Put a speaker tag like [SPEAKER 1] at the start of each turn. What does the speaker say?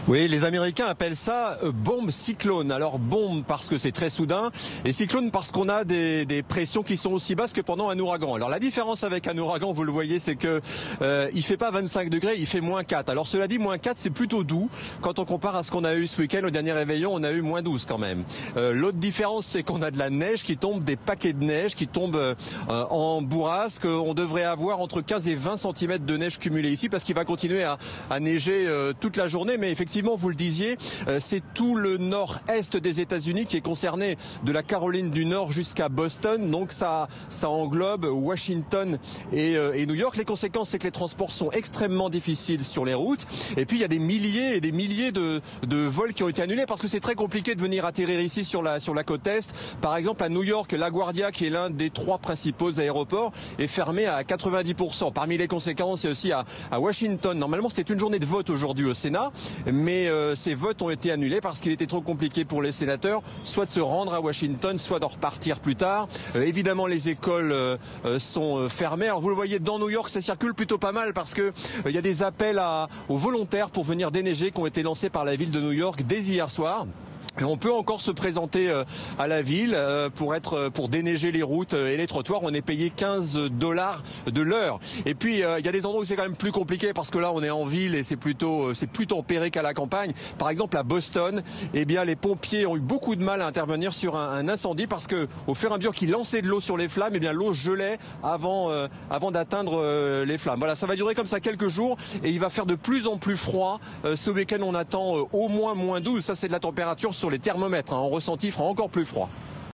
[SPEAKER 1] Oui, les Américains appellent ça bombe cyclone. Alors bombe parce que c'est très soudain et cyclone parce qu'on a des pressions qui sont aussi basses que pendant un ouragan. Alors la différence avec un ouragan, vous le voyez, c'est que il fait pas 25 degrés, il fait -4. Alors cela dit, -4 c'est plutôt doux quand on compare à ce qu'on a eu ce week-end. Au dernier réveillon, on a eu -12 quand même. L'autre différence, c'est qu'on a de la neige qui tombe, des paquets de neige qui tombent en bourrasque. On devrait avoir entre 15 et 20 cm de neige cumulée ici parce qu'il va continuer à neiger toute la journée. Mais effectivement, vous le disiez, c'est tout le nord-est des États-Unis qui est concerné, de la Caroline du Nord jusqu'à Boston. Donc ça englobe Washington et New York. Les conséquences, c'est que les transports sont extrêmement difficiles sur les routes. Et puis il y a des milliers et des milliers de vols qui ont été annulés parce que c'est très compliqué de venir atterrir ici sur la côte est. Par exemple, à New York, LaGuardia, qui est l'un des 3 principaux aéroports, est fermé à 90%. Parmi les conséquences, il y a aussi à Washington. Normalement, c'était une journée de vote aujourd'hui au Sénat, mais ces votes ont été annulés parce qu'il était trop compliqué pour les sénateurs, soit de se rendre à Washington, soit d'en repartir plus tard. Évidemment, les écoles sont fermées. Alors vous le voyez, dans New York, ça circule plutôt pas mal parce que il y a des appels aux volontaires pour venir déneiger qui ont été lancés par la ville de New York dès hier soir. Et on peut encore se présenter à la ville pour déneiger les routes et les trottoirs. On est payé $15 de l'heure. Et puis il y a des endroits où c'est quand même plus compliqué parce que là on est en ville et c'est plus tempéré qu'à la campagne. Par exemple à Boston, eh bien les pompiers ont eu beaucoup de mal à intervenir sur un incendie parce que au fur et à mesure qu'ils lançaient de l'eau sur les flammes, eh bien l'eau gelait avant d'atteindre les flammes. Voilà, ça va durer comme ça quelques jours et il va faire de plus en plus froid. Ce week-end on attend au moins -12. Ça c'est de la température sur les thermomètres. En ressenti, il fera encore plus froid.